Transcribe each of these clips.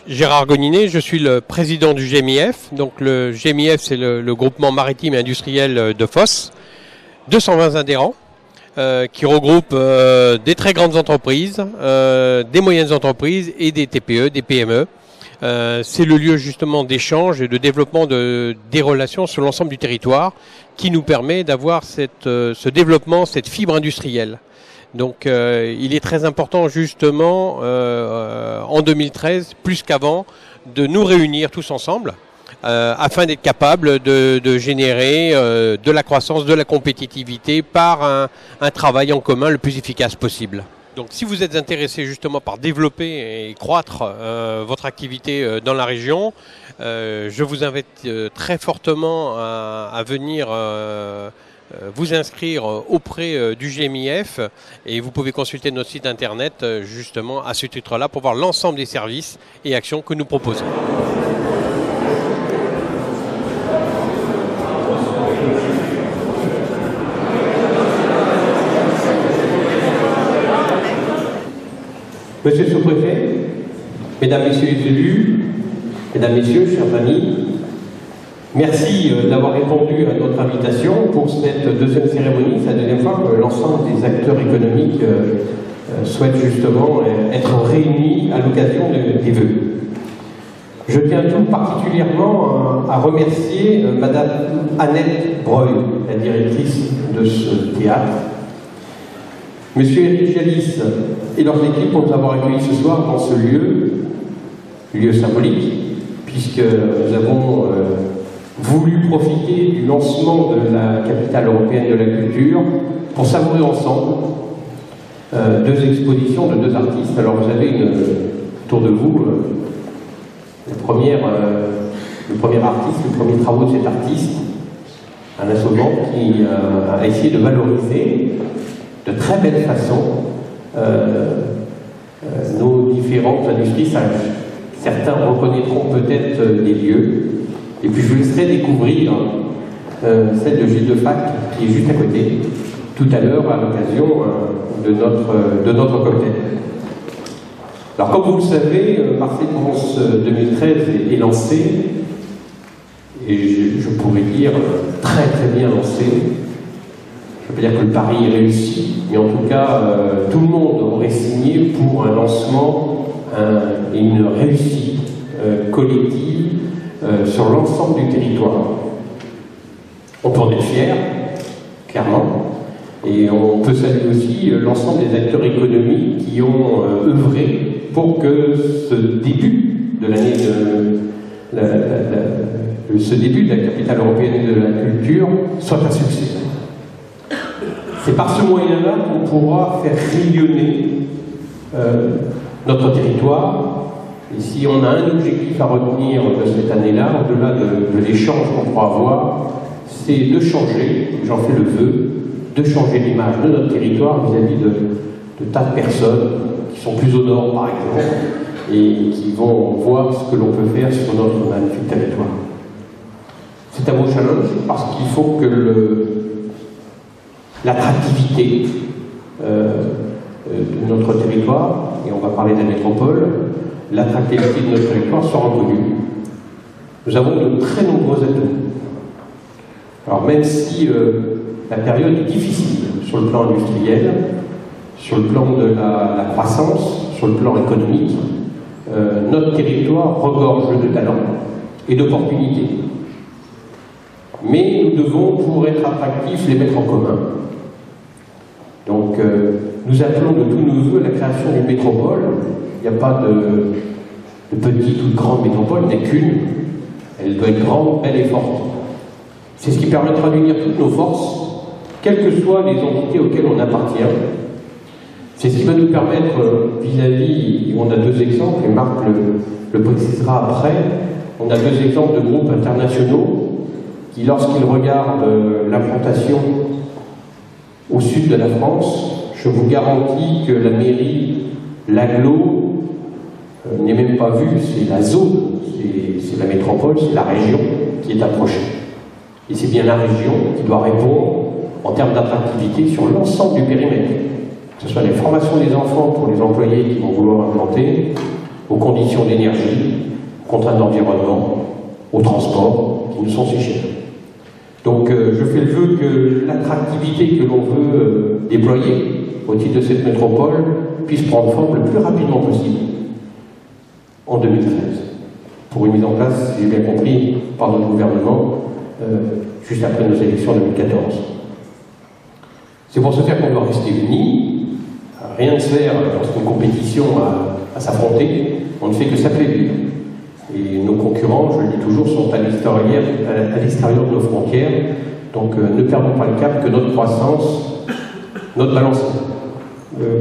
Gérard Goninet, je suis le président du GMIF. Donc le GMIF, c'est le groupement maritime et industriel de Fos. 220 adhérents qui regroupent des très grandes entreprises, des moyennes entreprises et des TPE, des PME. C'est le lieu justement d'échange et de développement des relations sur l'ensemble du territoire qui nous permet d'avoir ce développement, cette fibre industrielle. Donc il est très important justement en 2013, plus qu'avant, de nous réunir tous ensemble afin d'être capable de générer de la croissance, de la compétitivité par un travail en commun le plus efficace possible. Donc si vous êtes intéressé justement par développer et croître votre activité dans la région, je vous invite très fortement à venir vous inscrire auprès du GMIF et vous pouvez consulter notre site internet justement à ce titre-là pour voir l'ensemble des services et actions que nous proposons. Monsieur le sous-préfet, mesdames, messieurs les élus, mesdames, messieurs, chers amis, merci d'avoir répondu à notre invitation pour cette deuxième cérémonie. C'est la deuxième fois que l'ensemble des acteurs économiques souhaitent justement être réunis à l'occasion des vœux. Je tiens tout particulièrement à remercier Madame Annette Breuil, la directrice de ce théâtre, Monsieur Éric Jalis et leurs équipes pour nous avoir accueillis ce soir dans ce lieu symbolique, puisque nous avons voulu profiter du lancement de la capitale européenne de la culture pour savourer ensemble deux expositions de deux artistes. Alors vous avez autour de vous le premier artiste, le premier travaux de cet artiste, Alain Sauvan, qui a essayé de valoriser de très belle façon nos différentes industries. Certains reconnaîtront peut-être des lieux. Et puis je vous laisserai découvrir celle de Gilles de Fac, qui est juste à côté, tout à l'heure à l'occasion de notre cocktail. Alors comme vous le savez, Marseille France 2013 est lancé, et je pourrais dire très très bien lancé. Je ne veux pas dire que le pari est réussi, mais en tout cas, tout le monde aurait signé pour un lancement et une réussite collective sur l'ensemble du territoire. On peut en être fier, clairement, et on peut saluer aussi l'ensemble des acteurs économiques qui ont œuvré pour que ce début de l'année ce début de la capitale européenne de la culture soit un succès. C'est par ce moyen-là qu'on pourra faire rayonner notre territoire. Et si on a un objectif à retenir de cette année-là, au-delà de l'échange qu'on pourra avoir, c'est de changer, j'en fais le vœu, de changer l'image de notre territoire vis-à-vis de tas de personnes qui sont plus au nord, par exemple, et qui vont voir ce que l'on peut faire sur notre magnifique territoire. C'est un beau challenge parce qu'il faut que l'attractivité de notre territoire, et on va parler de la métropole, l'attractivité de notre territoire soit reconnue. Nous avons de très nombreux atouts. Alors même si la période est difficile sur le plan industriel, sur le plan de la croissance, sur le plan économique, notre territoire regorge de talents et d'opportunités. Mais nous devons, pour être attractifs, les mettre en commun. Donc, nous appelons de tous nos voeux la création d'une métropole. Il n'y a pas de petite ou de grande métropole, il n'y a qu'une. Elle doit être grande, belle et forte. C'est ce qui permettra d'unir toutes nos forces, quelles que soient les entités auxquelles on appartient. C'est ce qui va nous permettre, vis-à-vis, on a deux exemples, et Marc le précisera après, on a deux exemples de groupes internationaux qui, lorsqu'ils regardent l'implantation au sud de la France, je vous garantis que la mairie, l'agglo, n'est même pas vue, c'est la zone, c'est la métropole, c'est la région qui est approchée. Et c'est bien la région qui doit répondre en termes d'attractivité sur l'ensemble du périmètre, que ce soit les formations des enfants pour les employés qui vont vouloir implanter, aux conditions d'énergie, aux contraintes d'environnement, au transport qui nous sont si chers. Donc je fais le vœu que l'attractivité que l'on veut déployer au titre de cette métropole puisse prendre forme le plus rapidement possible en 2013, pour une mise en place, si j'ai bien compris, par notre gouvernement, juste après nos élections en 2014. C'est pour ce faire qu'on doit rester unis. Rien ne se fait lorsqu'une compétition à s'affronter, on ne fait que s'affaiblir. Et nos concurrents, je le dis toujours, sont à l'extérieur de nos frontières. Donc ne perdons pas le cap que notre croissance, notre balance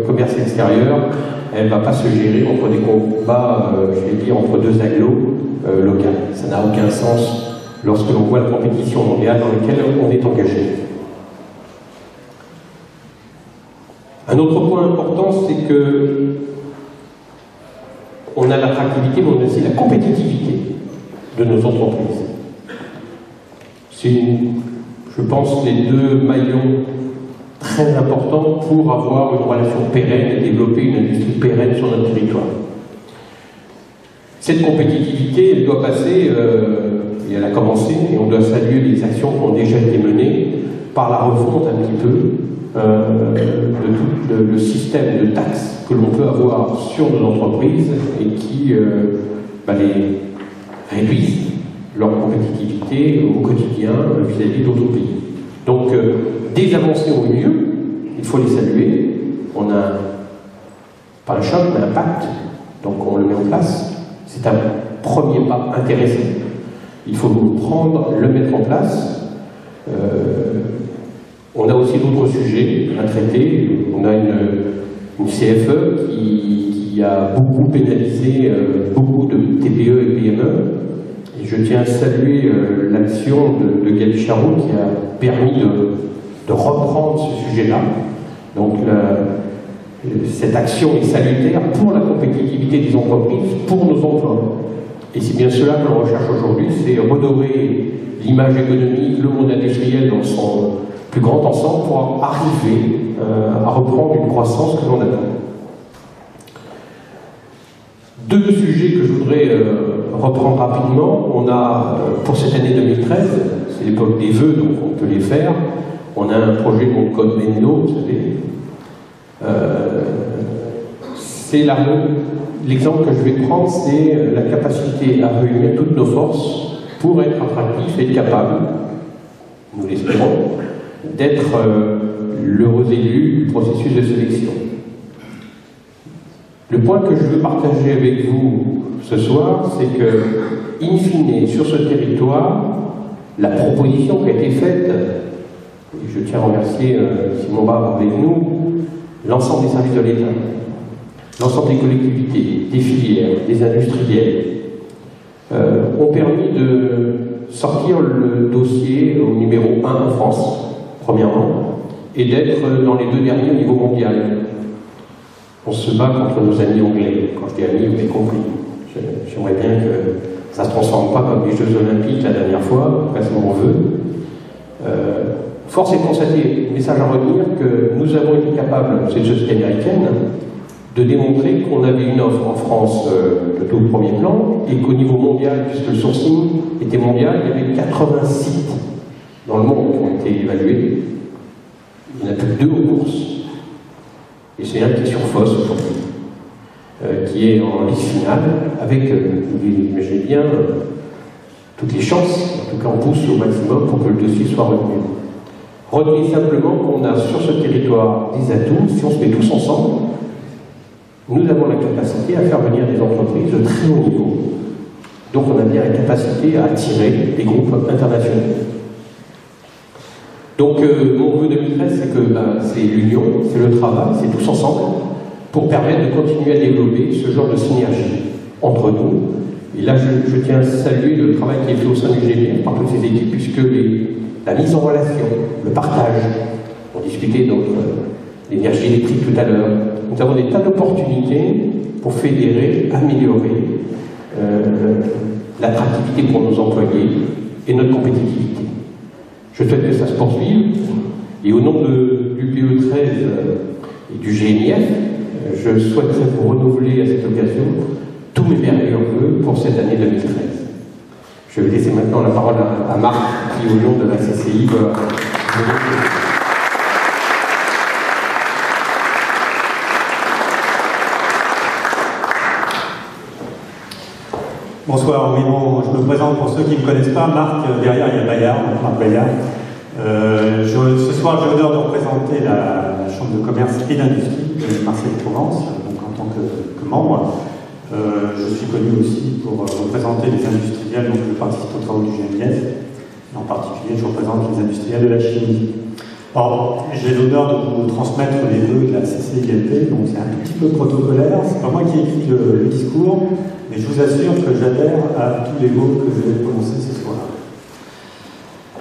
commerce extérieur, elle ne va pas se gérer entre des combats, je vais dire, entre deux agglos locaux. Ça n'a aucun sens lorsque l'on voit la compétition mondiale dans laquelle on est engagé. Un autre point important, c'est que on a l'attractivité, mais on a aussi la compétitivité de nos entreprises. C'est, je pense, les deux maillons très importants pour avoir une relation pérenne et développer une industrie pérenne sur notre territoire. Cette compétitivité, elle doit passer, et elle a commencé, et on doit saluer les actions qui ont déjà été menées par la refonte un petit peu de tout le système de taxes que l'on peut avoir sur nos entreprises et qui les réduisent leur compétitivité au quotidien vis-à-vis d'autres pays. Donc, des avancées au milieu, il faut les saluer. On a pas un choc, mais un pacte, donc on le met en place. C'est un premier pas intéressant. Il faut le prendre, le mettre en place. On a aussi d'autres sujets à traiter. On a une CFE qui a beaucoup pénalisé beaucoup de TPE et PME. Et je tiens à saluer l'action de Gabi Charroux qui a permis de reprendre ce sujet-là. Donc cette action est salutaire pour la compétitivité des entreprises, pour nos emplois. Et c'est bien cela que l'on recherche aujourd'hui, c'est redorer l'image économique, le monde industriel dans son plus grand ensemble pour arriver à reprendre une croissance que l'on attend. Deux sujets que je voudrais reprendre rapidement. On a, pour cette année 2013, c'est l'époque des vœux, donc on peut les faire. On a un projet de code Menlo, vous savez. C'est l'exemple que je vais prendre, c'est la capacité à réunir toutes nos forces pour être attractifs et être capables, nous l'espérons, d'être l'heureux élu du processus de sélection. Le point que je veux partager avec vous ce soir, c'est que, in fine, sur ce territoire, la proposition qui a été faite, et je tiens à remercier Simon Barre avec nous, l'ensemble des services de l'État, l'ensemble des collectivités, des filières, des industriels, ont permis de sortir le dossier au numéro 1 en France, premièrement, et d'être dans les deux derniers au niveau mondial. On se bat contre nos amis anglais. Quand je dis amis, vous avez compris. J'aimerais bien que ça ne se transforme pas comme les Jeux Olympiques la dernière fois, c'est mon vœu. Force est de constater, message à retenir, que nous avons été capables, cette société américaine, de démontrer qu'on avait une offre en France de tout premier plan et qu'au niveau mondial, puisque le sourcing était mondial, il y avait 80 sites dans le monde qui ont été évalués. Il n'y en a plus que 2 aux courses. Et c'est un qui est sur FOSS aujourd'hui, qui est en liste finale, avec, imaginez bien, toutes les chances, en tout cas on pousse au maximum pour que le dossier soit retenu. Retenez simplement qu'on a sur ce territoire des atouts, si on se met tous ensemble, nous avons la capacité à faire venir des entreprises de très haut niveau. Donc on a bien la capacité à attirer des groupes internationaux. Donc mon vœu 2013, c'est que c'est l'union, c'est le travail, c'est tous ensemble pour permettre de continuer à développer ce genre de synergie entre nous. Et là, je tiens à saluer le travail qui est fait au sein du GMIEF par toutes ces équipes, puisque la mise en relation, le partage, on discutait donc l'énergie électrique tout à l'heure, nous avons des tas d'opportunités pour fédérer, améliorer l'attractivité pour nos employés et notre compétitivité. Je souhaite que ça se poursuive, et au nom du PE13 et du GMIEF, je souhaiterais vous renouveler à cette occasion tous tous mes meilleurs vœux pour cette année 2013. Je vais laisser maintenant la parole à Marc, qui au nom de la CCI Bonsoir, oui, bon, je me présente pour ceux qui ne me connaissent pas. Marc, derrière il y a Bayard, Marc Bayard. Ce soir, j'ai l'honneur de représenter la Chambre de commerce et d'industrie de Marseille-Provence, donc en tant que membre. Je suis connu aussi pour représenter les industriels, donc je participe aux travaux du GMIF, et en particulier je représente les industriels de la chimie. Alors, j'ai l'honneur de vous transmettre les vœux de la CCILP, donc c'est un tout petit peu protocolaire, c'est pas moi qui ai écrit le discours, mais je vous assure que j'adhère à tous les mots que je vais prononcer ce soir.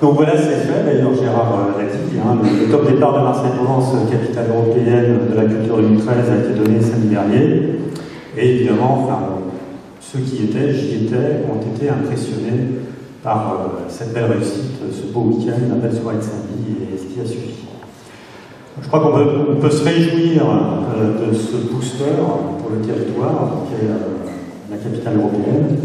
Donc voilà, c'est fait, d'ailleurs Gérard l'a dit, hein, le top départ de Marseille-Provence, capitale européenne de la culture 2013, a été donné samedi dernier. Et évidemment, enfin, ceux qui étaient, j'y étais, ont été impressionnés par cette belle réussite, ce beau week-end, la belle soirée de samedi et ce qui a suivi. Je crois qu'on peut se réjouir de ce booster pour le territoire, qui est la capitale européenne,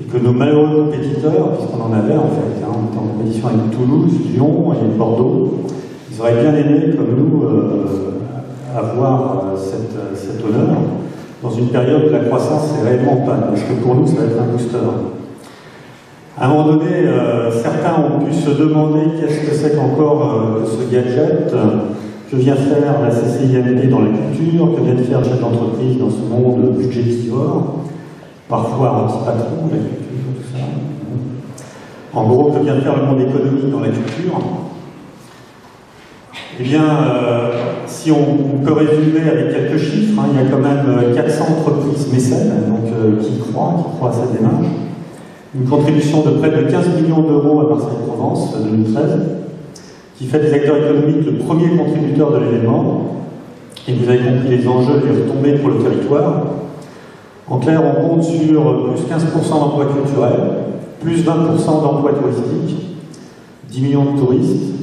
et que nos malheureux compétiteurs, puisqu'on en avait en fait, hein, on était en compétition avec Toulouse, Lyon et Bordeaux, ils auraient bien aimé, comme nous, avoir cet honneur dans une période où la croissance est réellement pas, parce que pour nous, ça va être un booster. À un moment donné, certains ont pu se demander qu'est-ce que c'est qu'encore ce gadget. Que vient faire la CCIMP dans la culture, que vient de faire le chef d'entreprise dans ce monde budgétivore, parfois anti-patron, la culture, tout ça. En gros, que vient de faire le monde économique dans la culture? Eh bien, si on peut résumer avec quelques chiffres, hein, il y a quand même 400 entreprises mécènes donc, qui croient à cette démarche. Une contribution de près de 15 millions d'euros à Marseille-Provence 2013, qui fait des acteurs économiques le premier contributeur de l'événement. Et vous avez compris les enjeux et les retombées pour le territoire. En clair, on compte sur plus 15% d'emplois culturels, plus 20% d'emplois touristiques, 10 millions de touristes,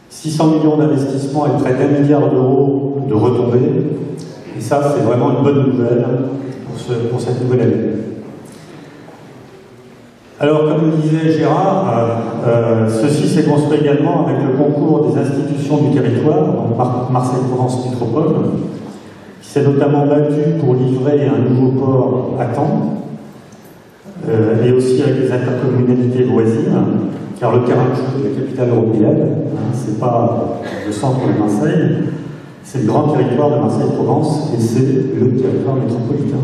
600 millions d'investissements et près d'1 milliard d'euros de retombées. Et ça, c'est vraiment une bonne nouvelle pour cette nouvelle année. Alors, comme le disait Gérard, ceci s'est construit également avec le concours des institutions du territoire, donc Marseille-Provence Métropole, qui s'est notamment battu pour livrer un nouveau port à temps, et aussi avec les intercommunalités voisines, car le terrain de jeu de la capitale européenne, hein, c'est pas le centre de Marseille, c'est le grand territoire de Marseille-Provence, et c'est le territoire métropolitain.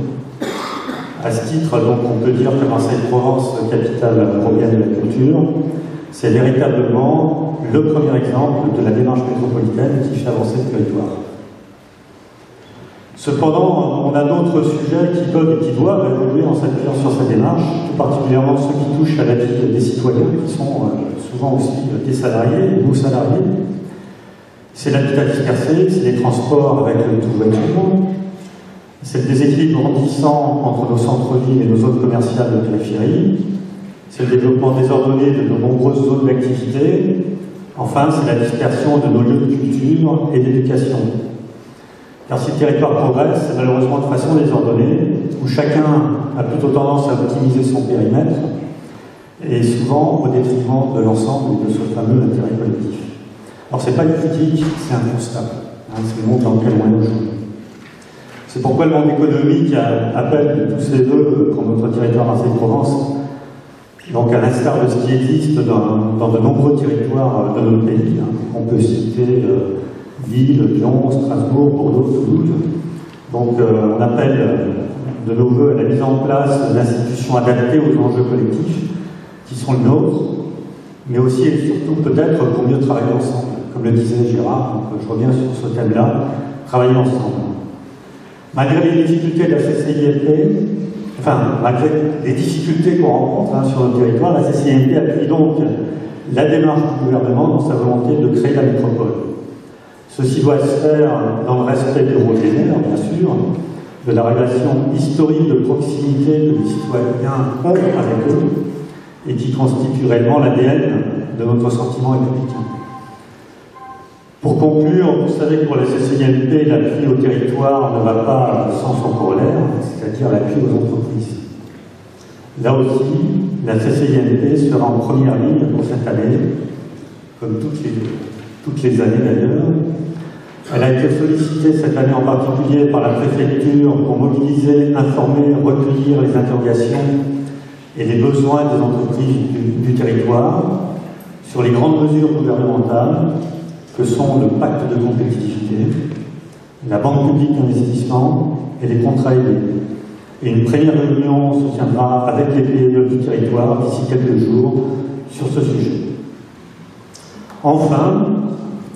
À ce titre, donc, on peut dire que Marseille-Provence, capitale européenne de la culture, c'est véritablement le premier exemple de la démarche métropolitaine qui fait avancer le territoire. Cependant, on a d'autres sujets qui peuvent et qui doivent évoluer en s'appuyant sur cette démarche, tout particulièrement ceux qui touchent à la vie des citoyens, qui sont souvent aussi des salariés, nos salariés. C'est l'habitat dispersé, c'est les transports avec le tout voiture, c'est le déséquilibre grandissant entre nos centres-villes et nos zones commerciales de périphérie, c'est le développement désordonné de nos nombreuses zones d'activité, enfin c'est la dispersion de nos lieux de culture et d'éducation. Car si le territoire progresse, c'est malheureusement de façon désordonnée, où chacun a plutôt tendance à optimiser son périmètre, et souvent au détriment de l'ensemble et de ce fameux intérêt collectif. Alors c'est pas une critique, c'est un constat. Hein, c'est le monde dans lequel on est aujourd'hui. C'est pourquoi le monde économique appelle de tous ses voeux pour notre territoire Marseille-Provence, donc à l'instar de ce qui existe dans de nombreux territoires de notre pays. Hein. On peut citer Lille, Lyon, Strasbourg, Bordeaux, Toulouse. Donc on appelle de nos voeux à la mise en place d'institutions adaptées aux enjeux collectifs qui sont les nôtres, mais aussi et surtout peut-être pour mieux travailler ensemble. Comme le disait Gérard, donc je reviens sur ce thème-là, travailler ensemble. Malgré les difficultés de la CCIMP, enfin, malgré les difficultés qu'on rencontre hein, sur notre territoire, la CCIMP appuie donc la démarche du gouvernement dans sa volonté de créer la métropole. Ceci doit se faire dans le respect des rôles des maires, bien sûr, de la relation historique de proximité que les citoyens ont avec eux et qui constitue réellement l'ADN de notre sentiment républicain. Pour conclure, vous savez que pour la CCIMP, l'appui au territoire ne va pas sans son corollaire, c'est-à-dire l'appui aux entreprises. Là aussi, la CCIMP sera en première ligne pour cette année, comme toutes les années d'ailleurs. Elle a été sollicitée cette année en particulier par la préfecture pour mobiliser, informer, recueillir les interrogations et les besoins des entreprises du territoire sur les grandes mesures gouvernementales que sont le pacte de compétitivité, la banque publique d'investissement et les contrats aidés. Et une première réunion se tiendra avec les PME du territoire d'ici quelques jours sur ce sujet. Enfin,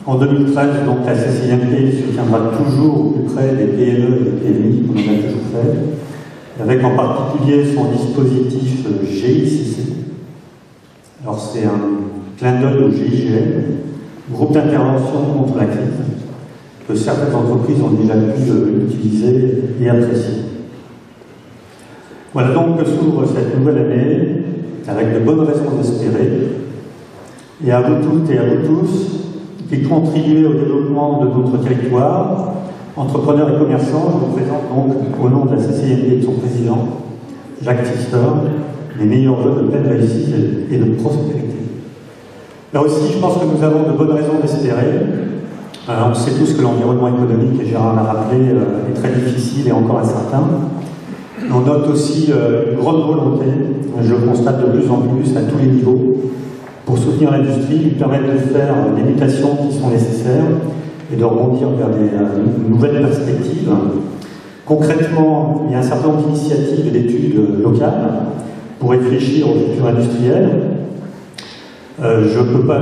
en 2013, donc, la CCIMP se tiendra toujours au plus près des PME et des PMI, comme on a toujours fait, avec en particulier son dispositif GICC. Alors c'est un clin d'œil au GIGN, groupe d'intervention contre la crise, que certaines entreprises ont déjà pu utiliser et apprécier. Voilà donc que s'ouvre cette nouvelle année, avec de bonnes raisons d'espérer, et à vous toutes et à vous tous, qui contribuez au développement de notre territoire, entrepreneurs et commerçants. Je vous présente donc, au nom de la CCIMP et de son président, Jacques Pfister, les meilleurs vœux de pleine réussite et de prospérité. Là aussi, je pense que nous avons de bonnes raisons d'espérer. On sait tous que l'environnement économique, et Gérard l'a rappelé, est très difficile et encore incertain. On note aussi une grande volonté, je le constate de plus en plus à tous les niveaux, pour soutenir l'industrie, lui permettre de faire les mutations qui sont nécessaires et de rebondir vers des nouvelles perspectives. Concrètement, il y a un certain nombre d'initiatives et d'études locales pour réfléchir au futur industriel. Je ne peux pas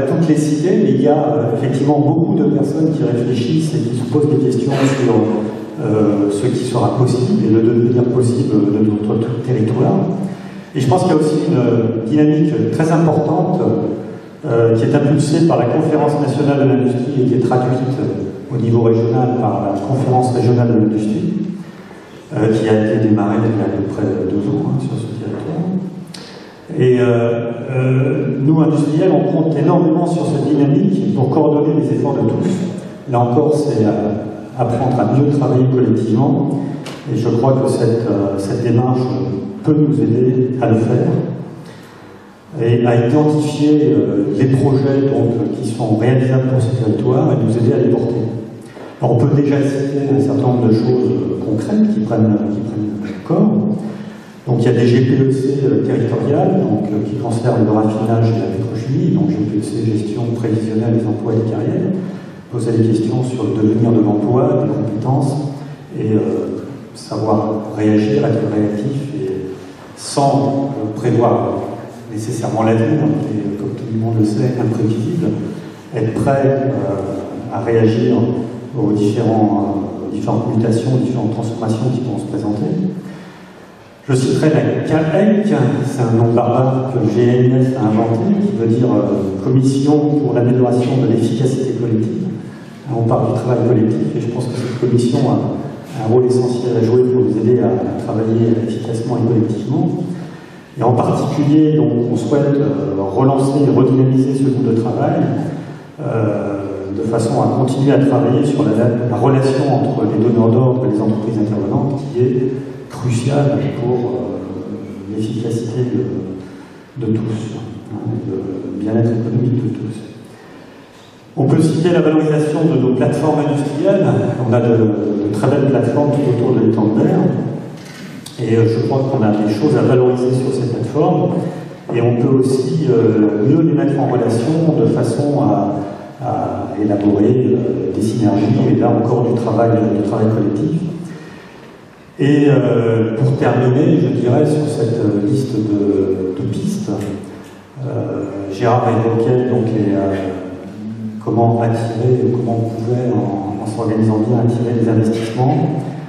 toutes les citer, mais il y a effectivement beaucoup de personnes qui réfléchissent et qui se posent des questions sur ce qui sera possible et le devenir possible de notre territoire. Et je pense qu'il y a aussi une dynamique très importante qui est impulsée par la Conférence nationale de l'industrie et qui est traduite au niveau régional par la Conférence régionale de l'industrie, qui a été démarrée il y a à peu près 2 ans sur ce territoire. Et nous, industriels, on compte énormément sur cette dynamique pour coordonner les efforts de tous. Là encore, c'est apprendre à mieux travailler collectivement. Et je crois que cette démarche peut nous aider à le faire et à identifier les projets qui sont réalisables pour ce territoire et nous aider à les porter. Alors, on peut déjà citer un certain nombre de choses concrètes qui prennent corps. Donc il y a des GPEC territoriales qui concernent le raffinage et la pétrochimie, donc GPEC, gestion prévisionnelle des emplois et des carrières, poser des questions sur le devenir de l'emploi, des compétences, et savoir réagir, être réactif, et sans prévoir nécessairement l'avenir, qui est, comme tout le monde le sait, imprévisible, être prêt à réagir aux différentes mutations, aux différentes transformations qui vont se présenter. Je citerai la CAEC, c'est un nom barbare que GNS a inventé, qui veut dire Commission pour l'amélioration de l'efficacité collective. On parle du travail collectif et je pense que cette commission a un rôle essentiel à jouer pour nous aider à travailler efficacement et collectivement. Et en particulier, donc, on souhaite relancer et redynamiser ce groupe de travail de façon à continuer à travailler sur la relation entre les donneurs d'ordre et les entreprises intervenantes qui est crucial pour l'efficacité de tous, le bien-être économique de tous. On peut citer la valorisation de nos plateformes industrielles. On a de très belles plateformes tout autour de l'étang de mer. Et je crois qu'on a des choses à valoriser sur ces plateformes. Et on peut aussi mieux les mettre en relation de façon à élaborer des synergies. Et là encore du travail collectif. Et pour terminer, je dirais, sur cette liste de pistes, Gérard évoquait donc comment attirer, comment on pouvait, en s'organisant bien, attirer des investissements.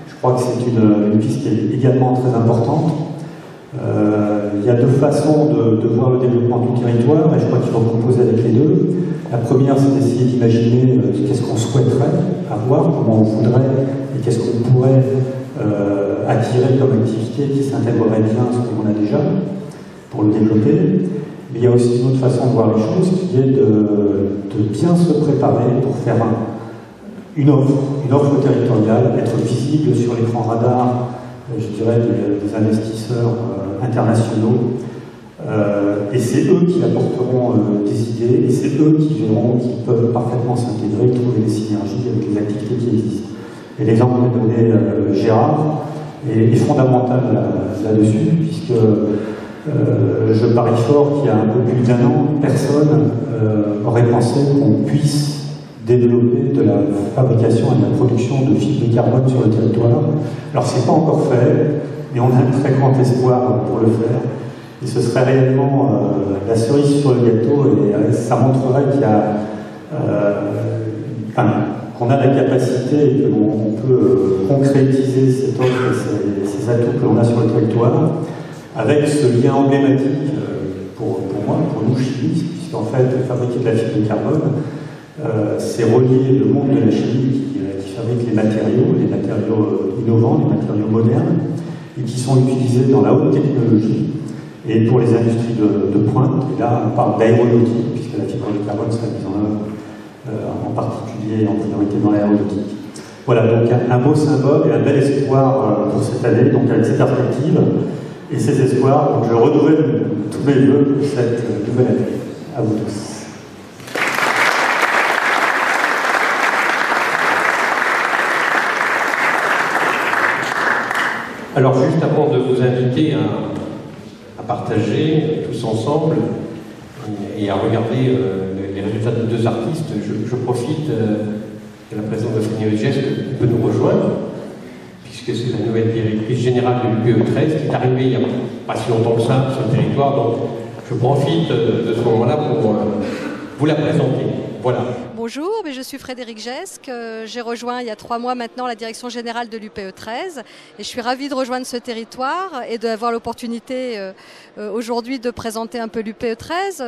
Je crois que c'est une piste qui est également très importante. Il y a 2 façons de voir le développement du territoire, et je crois qu'il faut composer avec les 2. La première, c'est d'essayer d'imaginer qu'est-ce qu'on souhaiterait avoir, comment on voudrait, et qu'est-ce qu'on pourrait attirer comme activité qui s'intégrerait bien à ce qu'on a déjà, pour le développer. Mais il y a aussi une autre façon de voir les choses qui est de bien se préparer pour faire une offre territoriale, être visible sur l'écran radar, je dirais, des investisseurs internationaux. Et c'est eux qui apporteront des idées, et c'est eux qui verront qu'ils peuvent parfaitement s'intégrer, trouver des synergies avec les activités qui existent. Et l'exemple que donné Gérard est fondamental là-dessus, puisque je parie fort qu'il y a un peu plus d'1 an, personne aurait pensé qu'on puisse développer de la fabrication et de la production de fibres de carbone sur le territoire. Alors c'est pas encore fait, mais on a un très grand espoir pour le faire. Et ce serait réellement la cerise sur le gâteau, et ça montrerait qu'il y a, qu'on a la capacité et qu'on peut concrétiser cette offre et ces atouts que l'on a sur le territoire, avec ce lien emblématique pour moi, pour nous chimistes, puisqu'en fait, fabriquer de la fibre de carbone, c'est relier le monde de la chimie qui fabrique les matériaux innovants, les matériaux modernes, et qui sont utilisés dans la haute technologie et pour les industries de pointe. Et là, on parle d'aéronautique, puisque la fibre de carbone sera mise en œuvre en particulier en priorité dans l'aéronautique. Voilà, donc un beau symbole et un bel espoir pour cette année, donc avec ces perspectives et ces espoirs. Donc je renouvelle tous mes vœux pour cette nouvelle année. À vous tous. Alors juste avant de vous inviter à partager tous ensemble et à regarder les résultats de deux artistes, je profite de la présence de Frédéric Gess qui peut nous rejoindre, puisque c'est la nouvelle directrice générale de l'UPE 13 qui est arrivée il n'y a pas si longtemps que ça sur le territoire, donc je profite de ce moment-là pour vous la présenter. Voilà. Bonjour, je suis Frédéric Gesque. J'ai rejoint il y a 3 mois maintenant la direction générale de l'UPE 13 et je suis ravie de rejoindre ce territoire et d'avoir l'opportunité aujourd'hui de présenter un peu l'UPE 13.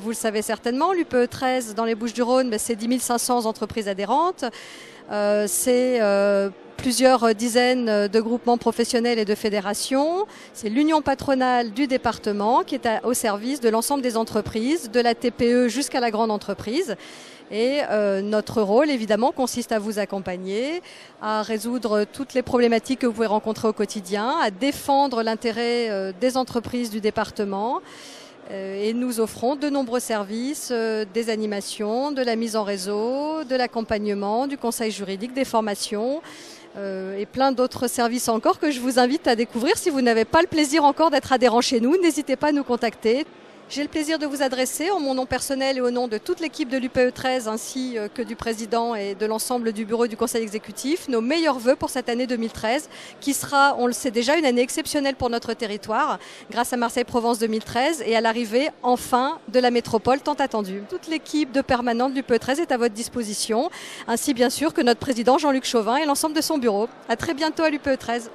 Vous le savez certainement, l'UPE 13 dans les Bouches-du-Rhône, c'est 10 500 entreprises adhérentes. C'est plusieurs dizaines de groupements professionnels et de fédérations. C'est l'union patronale du département qui est au service de l'ensemble des entreprises, de la TPE jusqu'à la grande entreprise. Et notre rôle, évidemment, consiste à vous accompagner, à résoudre toutes les problématiques que vous pouvez rencontrer au quotidien, à défendre l'intérêt des entreprises du département. Et nous offrons de nombreux services, des animations, de la mise en réseau, de l'accompagnement, du conseil juridique, des formations et plein d'autres services encore que je vous invite à découvrir. Si vous n'avez pas le plaisir encore d'être adhérent chez nous, n'hésitez pas à nous contacter. J'ai le plaisir de vous adresser en mon nom personnel et au nom de toute l'équipe de l'UPE 13 ainsi que du président et de l'ensemble du bureau du conseil exécutif nos meilleurs vœux pour cette année 2013 qui sera, on le sait déjà, une année exceptionnelle pour notre territoire grâce à Marseille-Provence 2013 et à l'arrivée enfin de la métropole tant attendue. Toute l'équipe de permanente de l'UPE 13 est à votre disposition ainsi bien sûr que notre président Jean-Luc Chauvin et l'ensemble de son bureau. À très bientôt à l'UPE 13.